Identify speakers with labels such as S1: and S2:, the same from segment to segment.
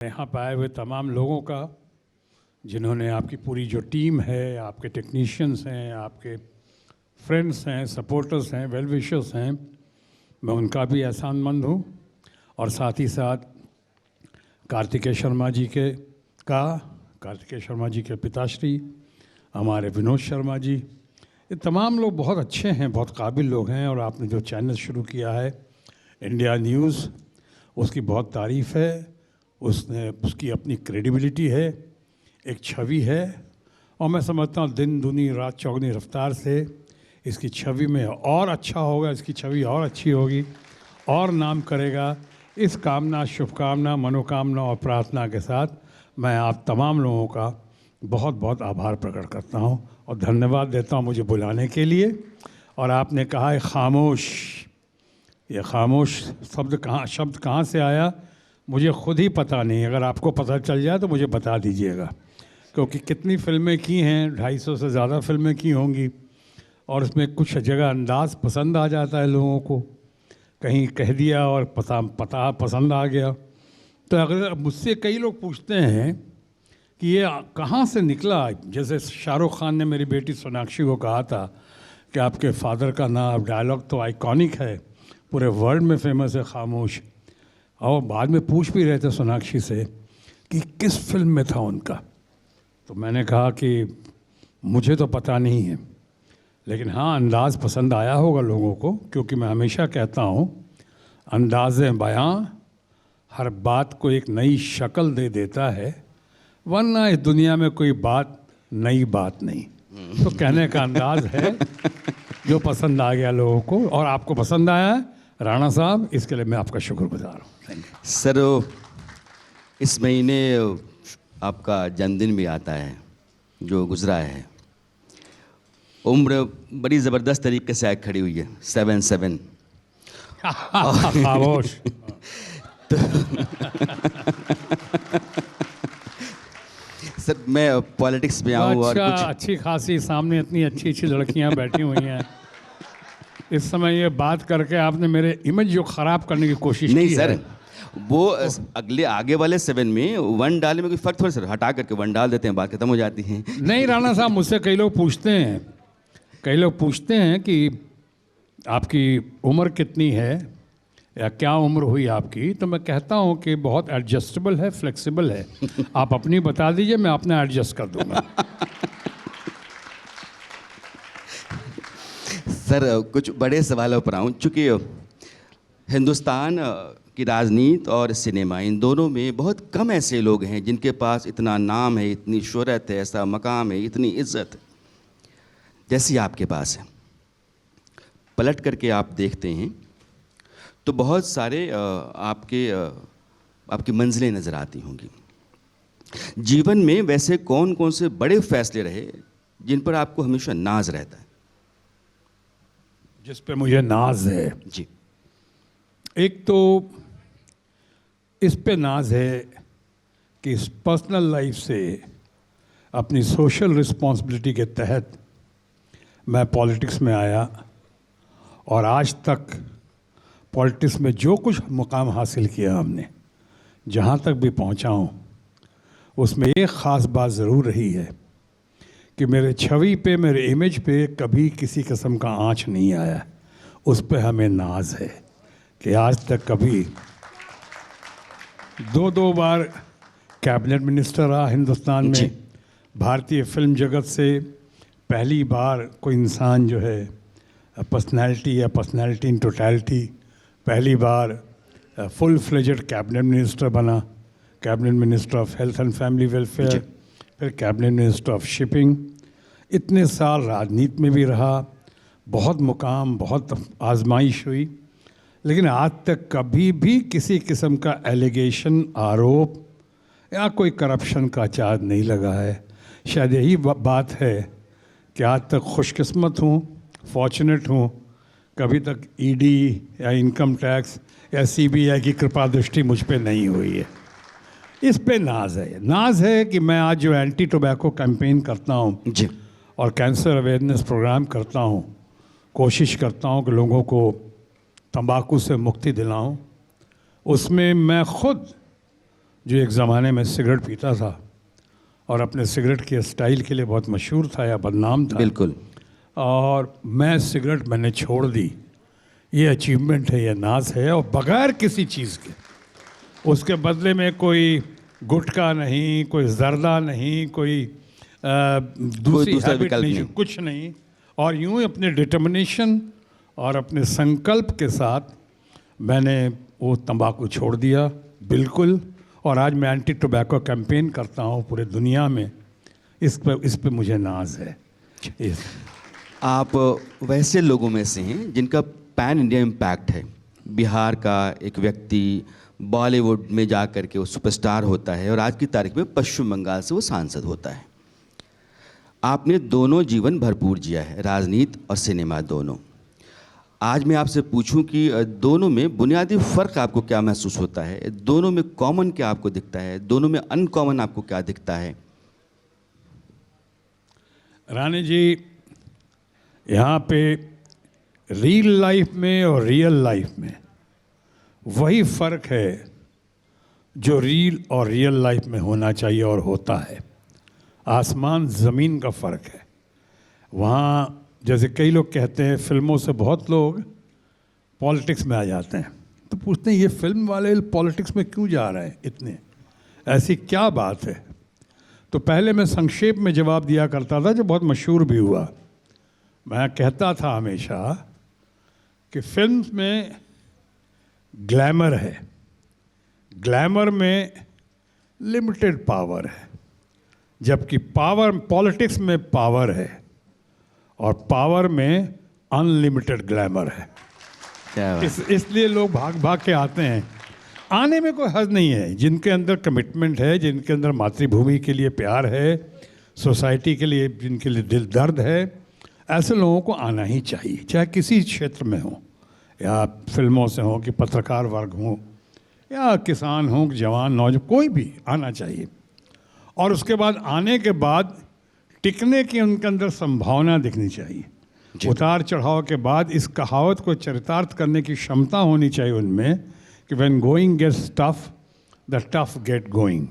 S1: यहाँ पे आए हुए तमाम लोगों का, जिन्होंने आपकी पूरी जो टीम है, आपके टेक्नीशियंस हैं, आपके फ्रेंड्स हैं, सपोर्टर्स हैं, वेल विशर्स हैं, मैं उनका भी एहसानमंद हूँ। और साथ ही साथ कार्तिकेय शर्मा जी के पिताश्री हमारे विनोद शर्मा जी, ये तमाम लोग बहुत अच्छे हैं, बहुत काबिल लोग हैं। और आपने जो चैनल शुरू किया है इंडिया न्यूज़, उसकी बहुत तारीफ़ है। उसकी अपनी क्रेडिबिलिटी है, एक छवि है, और मैं समझता हूँ दिन दुनी रात चौगनी रफ्तार से इसकी छवि में और अच्छा होगा, इसकी छवि और अच्छी होगी और नाम करेगा। इस कामना, शुभकामना, मनोकामना और प्रार्थना के साथ मैं आप तमाम लोगों का बहुत बहुत आभार प्रकट करता हूँ और धन्यवाद देता हूँ मुझे बुलाने के लिए। और आपने कहा है खामोश, ये खामोश शब्द कहाँ से आया मुझे खुद ही पता नहीं। अगर आपको पता चल जाए तो मुझे बता दीजिएगा, क्योंकि कितनी फिल्में की हैं, 250 से ज़्यादा फिल्में की होंगी, और उसमें कुछ जगह अंदाज़ पसंद आ जाता है लोगों को, कहीं कह दिया और पता पसंद आ गया। तो अगर मुझसे कई लोग पूछते हैं कि ये कहाँ से निकला, जैसे शाहरुख खान ने मेरी बेटी सोनाक्षी को कहा था कि आपके फादर का नाम डायलॉग तो आइकॉनिक है, पूरे वर्ल्ड में फेमस है, खामोश। और बाद में पूछ भी रहे थे सोनाक्षी से कि किस फिल्म में था उनका, तो मैंने कहा कि मुझे तो पता नहीं है, लेकिन हाँ अंदाज़ पसंद आया होगा लोगों को, क्योंकि मैं हमेशा कहता हूँ अंदाज़े बयां हर बात को एक नई शक्ल दे देता है, वरना इस दुनिया में कोई बात नई बात नहीं। तो कहने का अंदाज़ है जो पसंद आ गया लोगों को, और आपको पसंद आया है राणा साहब, इसके लिए मैं आपका शुक्रगुजार हूँ।
S2: सर, इस महीने आपका जन्मदिन भी आता है जो गुजरा है। उम्र बड़ी ज़बरदस्त तरीके से आग खड़ी हुई है, 7-7
S1: खामोश।
S2: सर, मैं पॉलिटिक्स में आऊँ और कुछ
S1: अच्छी खासी सामने इतनी अच्छी अच्छी लड़कियां बैठी हुई हैं, इस समय ये बात करके आपने मेरे इमेज जो ख़राब करने की कोशिश
S2: नहीं
S1: की
S2: सर,
S1: है।
S2: वो अगले आगे वाले 7 में 1 डालने में कोई फ़र्क थोड़ा सर, हटा करके 1 डाल देते हैं, बात खत्म हो जाती है।
S1: नहीं राणा साहब, मुझसे कई लोग पूछते हैं कि आपकी उम्र कितनी है या क्या उम्र हुई आपकी, तो मैं कहता हूँ कि बहुत एडजस्टेबल है, फ्लेक्सिबल है। आप अपनी बता दीजिए, मैं अपना एडजस्ट कर दूंगा।
S2: सर, कुछ बड़े सवालों पर आऊँ, चूँकि हिंदुस्तान की राजनीति और सिनेमा, इन दोनों में बहुत कम ऐसे लोग हैं जिनके पास इतना नाम है, इतनी शोहरत है, ऐसा मकाम है, इतनी इज्जत जैसी आपके पास है। पलट करके आप देखते हैं तो बहुत सारे आपकी मंजिलें नज़र आती होंगी। जीवन में वैसे कौन कौन से बड़े फैसले रहे जिन पर आपको हमेशा नाज रहता है?
S1: जिस पे मुझे नाज है
S2: जी।
S1: एक तो इस पे नाज है कि इस पर्सनल लाइफ से अपनी सोशल रिस्पॉन्सिबिलिटी के तहत मैं पॉलिटिक्स में आया, और आज तक पॉलिटिक्स में जो कुछ मुकाम हासिल किया हमने, जहाँ तक भी पहुँचा हूँ, उसमें एक ख़ास बात ज़रूर रही है कि मेरे छवि पे, मेरे इमेज पे कभी किसी किस्म का आँच नहीं आया। उस पे हमें नाज है कि आज तक कभी 2 बार कैबिनेट मिनिस्टर रहा हिंदुस्तान में। भारतीय फिल्म जगत से पहली बार कोई इंसान जो है पर्सनैलिटी इन टोटलिटी, पहली बार फुल फ्लेजेड कैबिनेट मिनिस्टर बना, cabinet minister of health and family welfare, फिर कैबिनेट मिनिस्टर ऑफ शिपिंग। इतने साल राजनीति में भी रहा, बहुत मुकाम, बहुत आजमाइश हुई, लेकिन आज तक कभी भी किसी किस्म का एलिगेशन, आरोप या कोई करप्शन का चार्ज नहीं लगा है। शायद यही बात है कि आज तक खुशकिस्मत हूँ, फॉर्चुनेट हूँ, कभी तक ईडी या इनकम टैक्स या सीबीआई की कृपा दृष्टि मुझ पे नहीं हुई है। इस पे नाज है कि मैं आज जो एंटी टोबैको कैंपेन करता हूँ
S2: जी,
S1: और कैंसर अवेयरनेस प्रोग्राम करता हूँ, कोशिश करता हूँ कि लोगों को तंबाकू से मुक्ति दिलाऊं, उसमें मैं खुद जो एक ज़माने में सिगरेट पीता था और अपने सिगरेट के स्टाइल के लिए बहुत मशहूर था या बदनाम था,
S2: बिल्कुल।
S1: और मैंने छोड़ दी, ये अचीवमेंट है, ये नाज है, और बगैर किसी चीज़ के। उसके बदले में कोई गुटखा नहीं, कोई जर्दा नहीं, कोई दूसरी
S2: दूसरा
S1: हैबिट
S2: विकल्प
S1: नहीं,
S2: नहीं।
S1: कुछ नहीं। और यूं ही अपने डिटर्मिनेशन और अपने संकल्प के साथ मैंने वो तंबाकू छोड़ दिया, बिल्कुल। और आज मैं एंटी टोबैको कैंपेन करता हूँ पूरे दुनिया में। इस पे मुझे नाज है।
S2: आप वैसे लोगों में से हैं जिनका पैन इंडिया इम्पैक्ट है। बिहार का एक व्यक्ति बॉलीवुड में जा कर के वो सुपरस्टार होता है और आज की तारीख में पश्चिम बंगाल से वो सांसद होता है। आपने दोनों जीवन भरपूर जिया है, राजनीति और सिनेमा दोनों। आज मैं आपसे पूछूं कि दोनों में बुनियादी फ़र्क आपको क्या महसूस होता है? दोनों में कॉमन क्या आपको दिखता है? दोनों में अनकॉमन आपको क्या दिखता है?
S1: रानी जी, यहाँ पे रियल लाइफ में और रियल लाइफ में वही फ़र्क है जो रील और रियल लाइफ में होना चाहिए और होता है। आसमान ज़मीन का फ़र्क है। वहाँ जैसे कई लोग कहते हैं, फिल्मों से बहुत लोग पॉलिटिक्स में आ जाते हैं, तो पूछते हैं ये फिल्म वाले पॉलिटिक्स में क्यों जा रहे हैं इतने, ऐसी क्या बात है? तो पहले मैं संक्षेप में जवाब दिया करता था, जो बहुत मशहूर भी हुआ। मैं कहता था हमेशा कि फिल्म में ग्लैमर है, ग्लैमर में लिमिटेड पावर है, जबकि पावर पॉलिटिक्स में पावर है और पावर में अनलिमिटेड ग्लैमर है।
S2: क्या बात।
S1: इसलिए लोग भाग भाग के आते हैं। आने में कोई हर्ज नहीं है। जिनके अंदर कमिटमेंट है, जिनके अंदर मातृभूमि के लिए प्यार है, सोसाइटी के लिए जिनके लिए दिल दर्द है, ऐसे लोगों को आना ही चाहिए, चाहे किसी क्षेत्र में हो, या फिल्मों से हो, कि पत्रकार वर्ग हो, या किसान हो, जवान नौजवान, कोई भी आना चाहिए। और उसके बाद आने के बाद टिकने की उनके अंदर संभावना दिखनी चाहिए। उतार चढ़ाव के बाद इस कहावत को चरितार्थ करने की क्षमता होनी चाहिए उनमें कि when going gets tough the tough get going.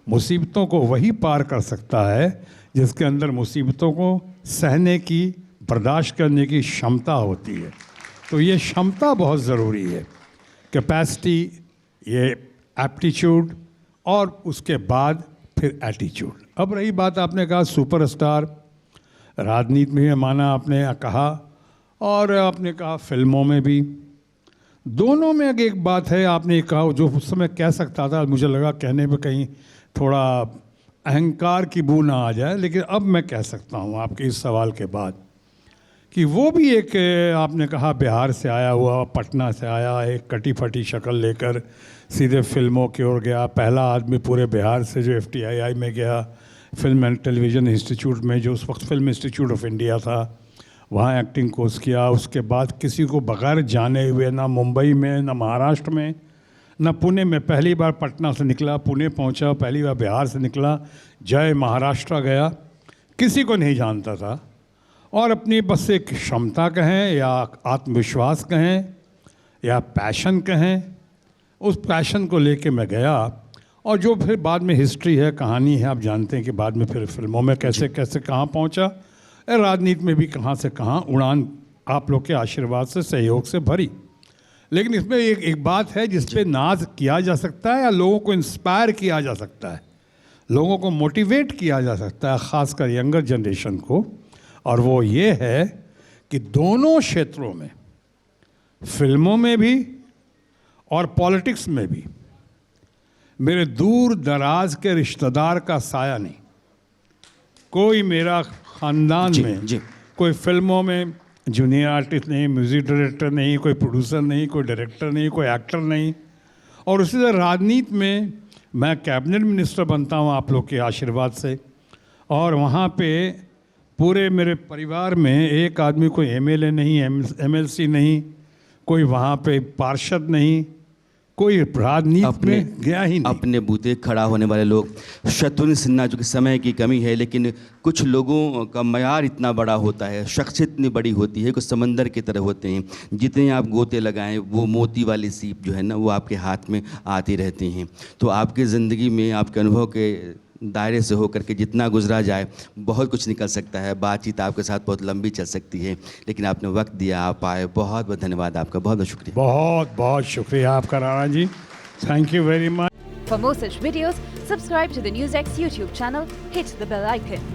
S1: मुसीबतों को वही पार कर सकता है जिसके अंदर मुसीबतों को सहने की, बर्दाश्त करने की क्षमता होती है। तो ये क्षमता बहुत ज़रूरी है, कैपेसिटी, ये एप्टीट्यूड, और उसके बाद फिर एटीट्यूड। अब रही बात, आपने कहा सुपरस्टार, राजनीति में माना आपने कहा, और आपने कहा फिल्मों में भी। दोनों में एक बात है, आपने कहा जो उस समय कह सकता था, मुझे लगा कहने पे कहीं थोड़ा अहंकार की बू ना आ जाए, लेकिन अब मैं कह सकता हूँ आपके इस सवाल के बाद कि वो भी एक, आपने कहा बिहार से आया हुआ, पटना से आया, एक कटी फटी शक्ल लेकर सीधे फिल्मों की ओर गया। पहला आदमी पूरे बिहार से जो FTII में गया, फिल्म एंड टेलीविज़न इंस्टीट्यूट में, जो उस वक्त फिल्म इंस्टीट्यूट ऑफ इंडिया था, वहाँ एक्टिंग कोर्स किया। उसके बाद किसी को बगैर जाने हुए, ना मुंबई में, ना महाराष्ट्र में, ना पुणे में, पहली बार पटना से निकला, पुणे पहुँचा, पहली बार बिहार से निकला, जय महाराष्ट्र गया, किसी को नहीं जानता था। और अपनी बस एक क्षमता कहें या आत्मविश्वास कहें या पैशन कहें, उस पैशन को लेके मैं गया। और जो फिर बाद में हिस्ट्री है, कहानी है, आप जानते हैं कि बाद में फिर फिल्मों में कैसे कैसे कहाँ पहुँचा, राजनीति में भी कहाँ से कहाँ उड़ान आप लोग के आशीर्वाद से, सहयोग से भरी। लेकिन इसमें एक बात है जिस पे नाज किया जा सकता है, या लोगों को इंस्पायर किया जा सकता है, लोगों को मोटिवेट किया जा सकता है, ख़ासकर यंगर जनरेशन को। और वो ये है कि दोनों क्षेत्रों में, फिल्मों में भी और पॉलिटिक्स में भी, मेरे दूर दराज के रिश्तेदार का साया नहीं। कोई मेरा ख़ानदान में कोई फिल्मों में जूनियर आर्टिस्ट नहीं, म्यूज़िक डायरेक्टर नहीं, कोई प्रोड्यूसर नहीं, कोई डायरेक्टर नहीं, कोई एक्टर नहीं। और उसी तरह राजनीति में मैं कैबिनेट मिनिस्टर बनता हूँ आप लोग के आशीर्वाद से, और वहाँ पे पूरे मेरे परिवार में एक आदमी कोई MLA नहीं, MLC नहीं, कोई वहाँ पे पार्षद नहीं, कोई राजनीति में गया ही नहीं।
S2: अपने बूते खड़ा होने वाले लोग, शत्रुघ्न सिन्हा, जो कि समय की कमी है, लेकिन कुछ लोगों का मयार इतना बड़ा होता है, शख्सियत इतनी बड़ी होती है, कुछ समंदर की तरह होते हैं। जितने आप गोते लगाएं वो मोती वाली सीप जो है ना वो आपके हाथ में आती रहती हैं। तो आपकी ज़िंदगी में आपके अनुभव के दायरे से होकर के जितना गुजरा जाए बहुत कुछ निकल सकता है। बातचीत आपके साथ बहुत लंबी चल सकती है, लेकिन आपने वक्त दिया, आप आए, बहुत बहुत धन्यवाद आपका, बहुत बहुत शुक्रिया।
S1: बहुत बहुत शुक्रिया आपका Rana ji, thank you very much.
S3: For more such videos, subscribe to the NewsX YouTube channel, hit the bell icon.